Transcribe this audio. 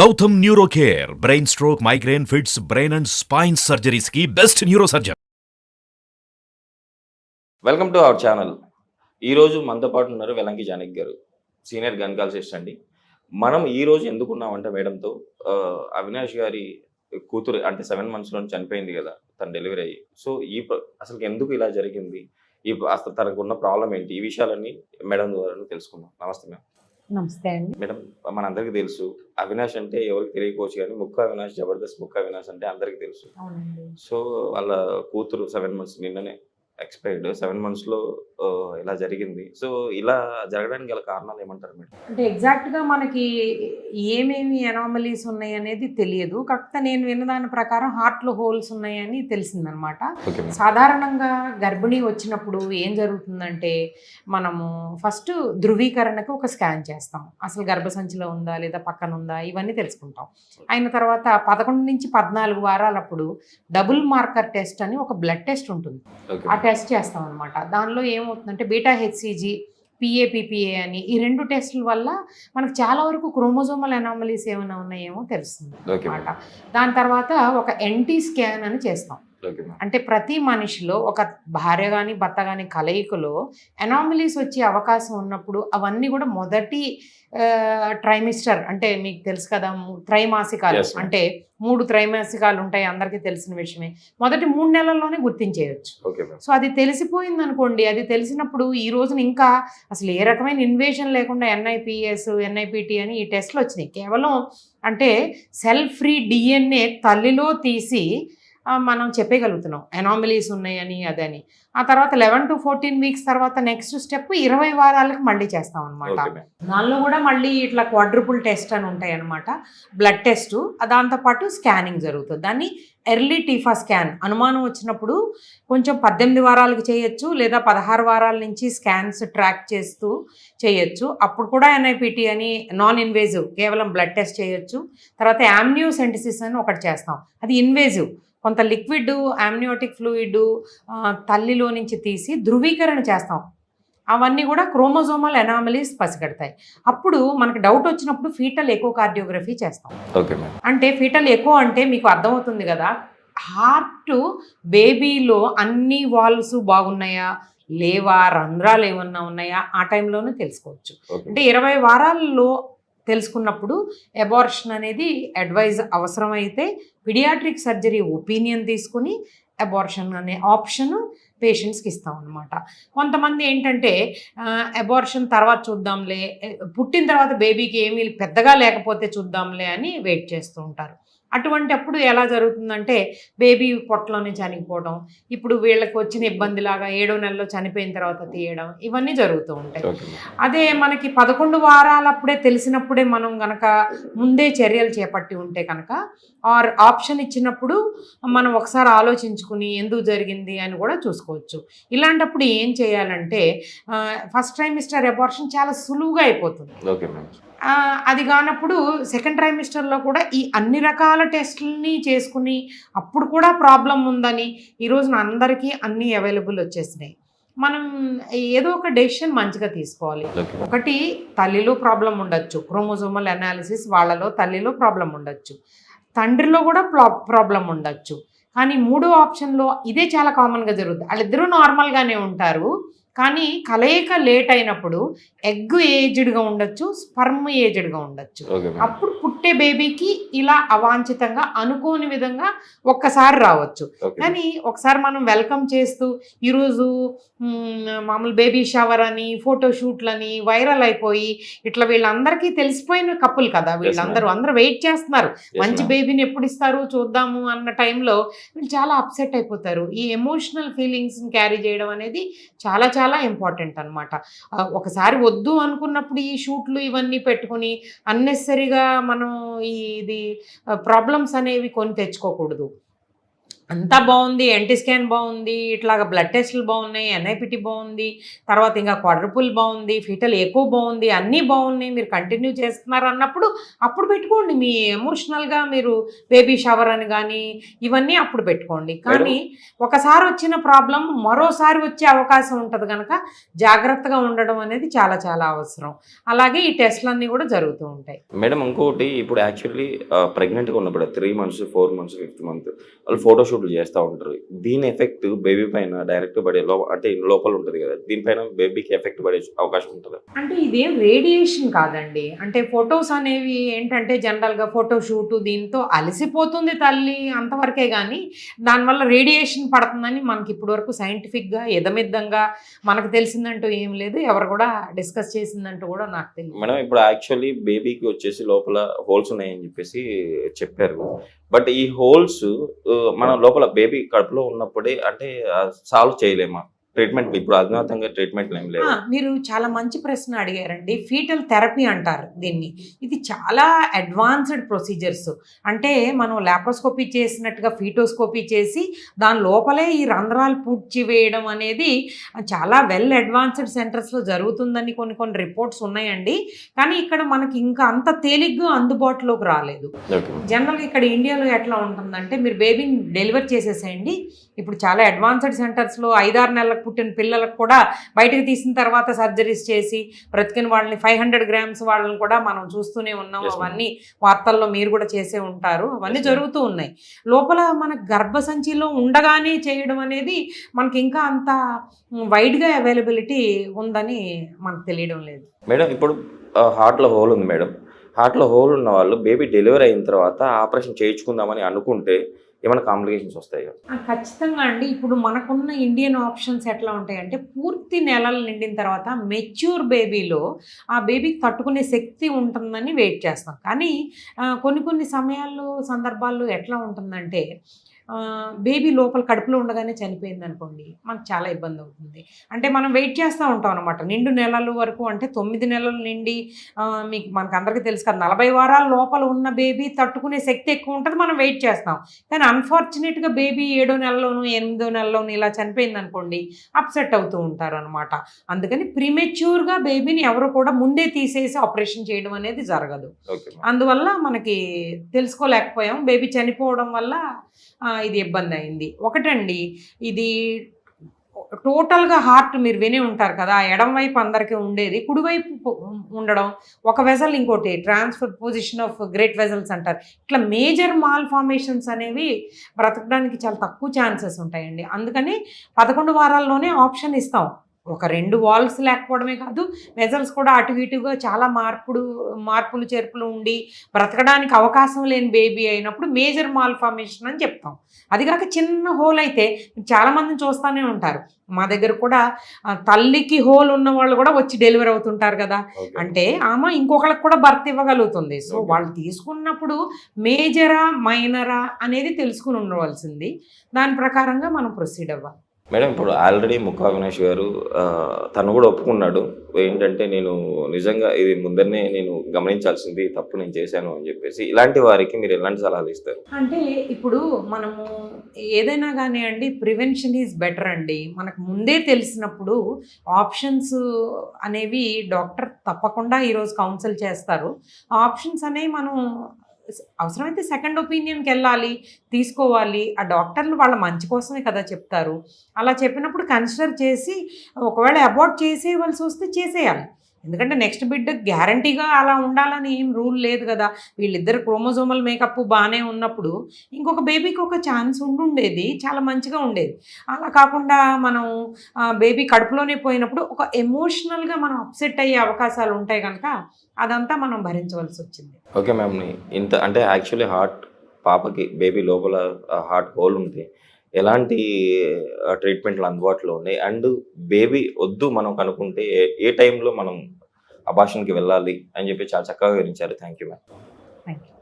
Gautam neuro care brain stroke migraine fits brain and spine surgeries కి best neurosurgeon. Welcome to our channel. ఈరోజు మనతో పాటు ఉన్నారు వెలంకి జానకి గారు, సీనియర్ గైనకాలజిస్ట్ అండి. మనం ఈరోజు ఎందుకున్నామంటే మేడంతో అవినాష్ గారి కూతురు అంటే 7 months చనిపోయింది కదా తను డెలివరీ అయ్యి. సో అసలు ఎందుకు ఇలా జరిగింది, అసలు తనకు ఉన్న ప్రాబ్లం ఏంటి, ఈ విషయాలన్నీ మేడం ద్వారా తెలుసుకుందాం. నమస్తే మేడం. నమస్తే అండి. మేడం, మనందరికీ తెలుసు అవినాష్ అంటే ఎవరికి తెలియకపోవచ్చు కానీ ముక్కు అవినాష్, జబర్దస్త్ ముక్కు అవినాష్ అంటే అందరికీ తెలుసు. అవునండి. సో వాళ్ళ కూతురు 7 months నిన్ననే ఎక్స్పైర్డ్. 7 months ఇలా జరిగింది. సో ఇలా జరగడానికి గల కారణాలు ఏమంటారు మేడం? అంటే ఎగ్జాక్ట్గా మనకి ఏమేమి ఎనామలీస్ ఉన్నాయి అనేది తెలియదు. కాకపోతే నేను విన్నదాని ప్రకారం హార్ట్లో హోల్స్ ఉన్నాయని తెలిసిందనమాట. సాధారణంగా గర్భిణీ వచ్చినప్పుడు ఏం జరుగుతుందంటే మనము ఫస్ట్ ధృవీకరణకు ఒక స్కాన్ చేస్తాం. అసలు గర్భసంచిలో ఉందా లేదా పక్కన ఉందా ఇవన్నీ తెలుసుకుంటాం. అయిన తర్వాత 11 నుంచి 14 వారాలప్పుడు డబుల్ మార్కర్ టెస్ట్ అని ఒక బ్లడ్ టెస్ట్ ఉంటుంది. ఆ టెస్ట్ చేస్తాం అనమాట. దానిలో ఏమవుతుందంటే బీటా హెచ్సిజీ, పిఏపిపిఏ అని ఈ 2 టెస్టుల వల్ల మనకు చాలా వరకు క్రోమోజోమల్ అనామలీస్ ఏమైనా ఉన్నాయేమో తెలుస్తుంది అనమాట. దాని తర్వాత ఒక ఎన్టీ స్కాన్ అని చేస్తాం. అంటే ప్రతి మనిషిలో ఒక భార్య కానీ భర్త కానీ కలయికలో అనామలీస్ వచ్చే అవకాశం ఉన్నప్పుడు అవన్నీ కూడా మొదటి ట్రైమిస్టర్ అంటే మీకు తెలుసు కదా, త్రైమాసికాలు అంటే 3 త్రైమాసికాలు ఉంటాయి, అందరికీ తెలిసిన విషయమే. మొదటి 3 నెలల్లోనే గుర్తించేయచ్చు. సో అది తెలిసిపోయింది అనుకోండి, అది తెలిసినప్పుడు ఈ రోజున ఇంకా అసలు ఏ రకమైన ఇన్వేషన్ లేకుండా NIPS, NIPT అని ఈ టెస్ట్లు వచ్చినాయి. కేవలం అంటే సెల్ ఫ్రీ DNA తల్లిలో తీసి మనం చెప్పగలుగుతున్నాం ఎనామలీస్ ఉన్నాయని అదని. ఆ తర్వాత 11 to 14 weeks తర్వాత నెక్స్ట్ స్టెప్ 20 వారాలకు మళ్ళీ చేస్తాం అనమాట. దానిలో కూడా మళ్ళీ ఇట్లా క్వాడ్రుపుల్ టెస్ట్ అని ఉంటాయి అనమాట, బ్లడ్ టెస్ట్. దాంతోపాటు స్కానింగ్ జరుగుతుంది. దాన్ని ఎర్లీ టీఫా స్కాన్. అనుమానం వచ్చినప్పుడు కొంచెం 18 వారాలకు చేయొచ్చు, లేదా 16 వారాల నుంచి స్కాన్స్ ట్రాక్ చేస్తూ చేయొచ్చు. అప్పుడు కూడా NIPT అని నాన్ ఇన్వేజివ్ కేవలం బ్లడ్ టెస్ట్ చేయొచ్చు. తర్వాత యామ్నియోసెంటిసిస్ అని ఒకటి చేస్తాం, అది ఇన్వేజివ్. కొంత లిక్విడ్ యామ్నియోటిక్ ఫ్లూయిడ్ తల్లిలో నుంచి తీసి ధృవీకరణ చేస్తాం. అవన్నీ కూడా క్రోమోజోమల్ ఎనామలీస్ పసిగడతాయి. అప్పుడు మనకు డౌట్ వచ్చినప్పుడు ఫీటల్ ఎకోకార్డియోగ్రఫీ చేస్తాం. అంటే ఫీటల్ ఎకో అంటే మీకు అర్థమవుతుంది కదా, హార్ట్ బేబీలో అన్ని వాల్వ్స్ బాగున్నాయా లేవా, రంధ్రాలు ఏమన్నా ఉన్నాయా ఆ టైంలోనే తెలుసుకోవచ్చు. అంటే 20 వారాల్లో తెలుసుకున్నప్పుడు అబార్షన్ అనేది అడ్వైజ్ అవసరమైతే పిడియాట్రిక్ సర్జరీ ఒపీనియన్ తీసుకుని అబార్షన్ అనే ఆప్షన్ పేషెంట్స్కి ఇస్తాం అనమాట. కొంతమంది ఏంటంటే అబార్షన్ తర్వాత చూద్దాంలే, పుట్టిన తర్వాత బేబీకి ఏమీ పెద్దగా లేకపోతే చూద్దాంలే అని వెయిట్ చేస్తూ ఉంటారు. అటువంటి అప్పుడు ఎలా జరుగుతుందంటే బేబీ పొట్టలోనే చనిపోవడం, ఇప్పుడు వీళ్ళకి వచ్చిన ఇబ్బందిలాగా 7వ నెలలో చనిపోయిన తర్వాత తీయడం, ఇవన్నీ జరుగుతూ ఉంటాయి. అదే మనకి 11 వారాలప్పుడే తెలిసినప్పుడే మనం కనుక ముందే చర్యలు చేపట్టి ఉంటే కనుక ఆర్ ఆప్షన్ ఇచ్చినప్పుడు మనం ఒకసారి ఆలోచించుకుని ఎందుకు జరిగింది అని కూడా చూసుకోవచ్చు. ఇలాంటప్పుడు ఏం చేయాలంటే ఫస్ట్ ట్రైమిస్టర్ అబార్షన్ చాలా సులువుగా అయిపోతుంది. అది కానప్పుడు సెకండ్ ట్రైమిస్టర్లో కూడా ఈ అన్ని రకాల టెస్టులని చేసుకుని అప్పుడు కూడా ప్రాబ్లం ఉందని ఈ రోజున అందరికీ అన్నీ అవైలబుల్ వచ్చేసినాయి. మనం ఏదో ఒక డెసిషన్ మంచిగా తీసుకోవాలి. ఒకటి, తల్లిలో ప్రాబ్లం ఉండొచ్చు, క్రోమోజోమల్ అనాలిసిస్ వాళ్ళలో తల్లిలో ప్రాబ్లం ఉండొచ్చు, తండ్రిలో కూడా ప్రాబ్లం ఉండొచ్చు. కానీ 3వ ఆప్షన్లో ఇదే చాలా కామన్గా జరుగుతుంది. వాళ్ళిద్దరూ నార్మల్గానే ఉంటారు, కానీ కలయిక లేట్ అయినప్పుడు ఎగ్ ఏజ్డ్గా ఉండొచ్చు, స్పర్మ్ ఏజ్డ్గా ఉండొచ్చు. అప్పుడు పుట్టే బేబీకి ఇలా అవాంఛితంగా అనుకోని విధంగా ఒక్కసారి రావచ్చు. కానీ ఒకసారి మనం వెల్కమ్ చేస్తూ ఈరోజు మామూలు బేబీ షవర్ అని ఫోటోషూట్లని వైరల్ అయిపోయి ఇట్లా వీళ్ళందరికీ తెలిసిపోయిన కప్పులు కదా, అందరూ వెయిట్ చేస్తున్నారు మంచి బేబీని ఎప్పుడు ఇస్తారు చూద్దాము అన్న టైంలో వీళ్ళు చాలా అప్సెట్ అయిపోతారు. ఈ ఎమోషనల్ ఫీలింగ్స్ని క్యారీ చేయడం అనేది చాలా చాలా ఇంపార్టెంట్ అనమాట. ఒకసారి వద్దు అనుకున్నప్పుడు ఈ షూట్లు ఇవన్నీ పెట్టుకుని అన్నెసరీగా మనం ఇది ప్రాబ్లమ్స్ అనేవి కొని తెచ్చుకోకూడదు. అంతా బాగుంది, ఎన్టీ స్కాన్ బాగుంది, ఇట్లాగా బ్లడ్ టెస్టులు బాగున్నాయి, ఎన్ఐపిటి బాగుంది, తర్వాత ఇంకా క్వాడ్రపుల్ బాగుంది, ఫీటల్ ఎక్కువ బాగుంది, అన్నీ బాగున్నాయి, మీరు కంటిన్యూ చేస్తున్నారు అన్నప్పుడు అప్పుడు పెట్టుకోండి. మీ ఎమోషనల్గా మీరు బేబీ షవర్ అని కానీ ఇవన్నీ అప్పుడు పెట్టుకోండి. కానీ ఒకసారి వచ్చిన ప్రాబ్లం మరోసారి వచ్చే అవకాశం ఉంటుంది కనుక జాగ్రత్తగా ఉండడం అనేది చాలా చాలా అవసరం. అలాగే ఈ టెస్ట్లన్నీ కూడా జరుగుతూ ఉంటాయి. మేడం ఇంకొకటి, ఇప్పుడు యాక్చువల్లీ ప్రెగ్నెంట్గా ఉన్నప్పుడు 3 months 4 months 5th month వాళ్ళు ఫోటోషూట్లు చేస్తూ ఉంటారు. దీని ఎఫెక్ట్ బేబీ పైన డైరెక్ట్ పడే అంటే లోపల ఉంటుంది కదా, దీనిపైన బేబీకి ఎఫెక్ట్ పడే అవకాశం ఉంటుంది. అంటే ఇదేం రేడియేషన్ కాదండి. అంటే ఫొటోస్ అనేవి ఏంటంటే జనరల్గా ఫోటోషూట్ దీంతో అలసిపోతుంది తల్లి అంతవరకే, కానీ దానివల్ల రేడియేషన్ పడుతుందని మనకి ఇప్పటివరకు సైంటిఫిక్గా ఎదమిద్దంగా మనకు తెలిసిందంటూ ఏం లేదు, ఎవరు కూడా డిస్కస్ చేసిందంటూ కూడా నాకు తెలియదు. మేడం ఇప్పుడు యాక్చువల్లీ బేబీకి వచ్చేసి లోపల హోల్స్ ఉన్నాయని చెప్పేసి చెప్పారు. బట్ ఈ హోల్స్ మన లోపల బేబీ కడుపులో ఉన్నప్పుడే అంటే సాల్వ్ చేయలేమా? ట్రీట్మెంట్ ఇప్పుడు అధునాతంగా ట్రీట్మెంట్లు ఏం లేవు. మీరు చాలా మంచి ప్రశ్న అడిగారండి. ఫీటల్ థెరపీ అంటారు దీన్ని. ఇది చాలా అడ్వాన్స్డ్ ప్రొసీజర్స్. అంటే మనం లాప్రోస్కోపీ చేసినట్టుగా ఫీటోస్కోపీ చేసి దాని లోపలే ఈ రంధ్రాలు పూడ్చివేయడం అనేది చాలా వెల్ అడ్వాన్స్డ్ సెంటర్స్లో జరుగుతుందని కొన్ని రిపోర్ట్స్ ఉన్నాయండి. కానీ ఇక్కడ మనకి ఇంకా అంత తేలిగ్గా అందుబాటులోకి రాలేదు. జనరల్గా ఇక్కడ ఇండియాలో ఎట్లా ఉంటుందంటే మీరు బేబీని డెలివర్ చేసేసేయండి. ఇప్పుడు చాలా అడ్వాన్స్డ్ సెంటర్స్లో 5-6 నెలలకు పుట్టిన పిల్లలకు కూడా బయటకు తీసిన తర్వాత సర్జరీస్ చేసి బ్రతికిన వాళ్ళని 500 grams వాళ్ళని కూడా మనం చూస్తూనే ఉన్నాం. అవన్నీ వార్తల్లో మీరు కూడా చేసే ఉంటారు. అవన్నీ జరుగుతూ ఉన్నాయి. లోపల మన గర్భసంచిలో ఉండగానే చేయడం అనేది మనకి ఇంకా అంత వైడ్గా అవైలబిలిటీ ఉందని మనకు తెలియడం లేదు. మేడం ఇప్పుడు హార్ట్లో హోల్ ఉంది మేడం. హార్ట్లో హోల్ ఉన్న వాళ్ళు బేబీ డెలివరీ అయిన తర్వాత ఆపరేషన్ చేయించుకుందామని అనుకుంటే ఏమైనా కాంప్లికేషన్స్ వస్తాయి? ఖచ్చితంగా అండి. ఇప్పుడు మనకున్న ఇండియన్ ఆప్షన్స్ ఎట్లా ఉంటాయంటే పూర్తి నెలలు నిండిన తర్వాత మెచ్యూర్ బేబీలో ఆ బేబీకి తట్టుకునే శక్తి ఉంటుందని వెయిట్ చేస్తాం. కానీ కొన్ని సమయాల్లో సందర్భాల్లో ఎట్లా ఉంటుందంటే బేబీ లోపల కడుపులో ఉండగానే చనిపోయింది అనుకోండి, మనకు చాలా ఇబ్బంది అవుతుంది. అంటే మనం వెయిట్ చేస్తూ ఉంటాం అనమాట. నిండు నెలల వరకు అంటే 9 నెలలు నిండి మనకు అందరికీ తెలుసు కదా, 40 వారాల లోపల ఉన్న బేబీ తట్టుకునే శక్తి ఎక్కువ ఉంటుంది, మనం వెయిట్ చేస్తాం. కానీ అన్ఫార్చునేట్గా బేబీ 7వ నెలలోను 8వ నెలలోను ఇలా చనిపోయింది అనుకోండి, అప్సెట్ అవుతూ ఉంటారు అనమాట. అందుకని ప్రీమెచ్యూర్గా బేబీని ఎవరు కూడా ముందే తీసేసి ఆపరేషన్ చేయడం అనేది జరగదు. అందువల్ల మనకి తెలుసుకోలేకపోయాం. బేబీ చనిపోవడం వల్ల ఇది ఇబ్బంది అయింది. ఒకటండి, ఇది టోటల్గా హార్ట్ మీరు వినే ఉంటారు కదా, ఎడం వైపు అందరికీ ఉండేది, కుడివైపు ఉండడం, ఒక వెజల్ ఇంకోటి transfer position of great vessels అంటారు. ఇట్లా మేజర్ మాల్ ఫార్మేషన్స్ అనేవి బ్రతకడానికి చాలా తక్కువ ఛాన్సెస్ ఉంటాయండి. అందుకని 11 వారాల్లోనే ఆప్షన్ ఇస్తాం. ఒక 2 వాల్వ్స్ లేకపోవడమే కాదు, వెజల్స్ కూడా అటు ఇటుగా చాలా మార్పులు చేర్పులు ఉండి బ్రతకడానికి అవకాశం లేని బేబీ అయినప్పుడు మేజర్ మాల్ ఫార్మేషన్ అని చెప్తాం. అదిగాక చిన్న హోల్ అయితే చాలామందిని చూస్తూనే ఉంటారు. మా దగ్గర కూడా తల్లికి హోల్ ఉన్న వాళ్ళు కూడా వచ్చి డెలివరీ అవుతుంటారు కదా, అంటే ఆమె ఇంకొకరికి కూడా బర్త్ ఇవ్వగలుగుతుంది. సో వాళ్ళు తీసుకున్నప్పుడు మేజరా మైనరా అనేది తెలుసుకుని ఉండవలసింది. దాని ప్రకారంగా మనం ప్రొసీడ్ అవ్వాలి. మేడం ఇప్పుడు ఆల్రెడీ ముక్కా అవినాష్ గారు తను కూడా ఒప్పుకున్నాడు ఏంటంటే, నేను నిజంగా ఇది ముందరనే నేను గమనించాల్సింది తప్పు నేను చేశాను అని చెప్పేసి. ఇలాంటి వారికి మీరు ఎలాంటి సలహాలు ఇస్తారు? అంటే ఇప్పుడు మనము ఏదైనా కానీ అండి, ప్రివెన్షన్ ఈజ్ బెటర్ అండి. మనకు ముందే తెలిసినప్పుడు ఆప్షన్స్ అనేవి డాక్టర్ తప్పకుండా ఈరోజు కౌన్సిల్ చేస్తారు. ఆప్షన్స్ అనేవి మనం అవసరమైతే సెకండ్ ఒపీనియన్కి వెళ్ళాలి, తీసుకోవాలి. ఆ డాక్టర్లు వాళ్ళ మంచి కోసమే కదా చెప్తారు. అలా చెప్పినప్పుడు కన్సిడర్ చేసి ఒకవేళ అబార్ట్ చేసేయవలసి వస్తే చేసేయాలి. ఎందుకంటే నెక్స్ట్ బిడ్డ గ్యారంటీగా అలా ఉండాలని ఏం రూల్ లేదు కదా. వీళ్ళిద్దరు క్రోమోజోమల్ మేకప్ బాగానే ఉన్నప్పుడు ఇంకొక బేబీకి ఒక ఛాన్స్ ఉండేది, చాలా మంచిగా ఉండేది. అలా కాకుండా మనం బేబీ కడుపులోనే పోయినప్పుడు ఒక ఎమోషనల్గా మనం అప్సెట్ అయ్యే అవకాశాలు ఉంటాయి కనుక అదంతా మనం భరించవలసి వచ్చింది. ఓకే మ్యామ్, ఇంత అంటే యాక్చువల్లీ హార్ట్ పాపకి బేబీ లోపల హార్ట్ హోల్ ఉంది, ఎలాంటి ట్రీట్మెంట్లు అందుబాటులో ఉన్నాయి, అండ్ బేబీ వద్దు మనం కనుక్కుంటే ఏ టైంలో మనం అబార్షన్కి వెళ్ళాలి అని చెప్పి చాలా చక్కగా వివరించారు. Thank you ma'am. Thank you.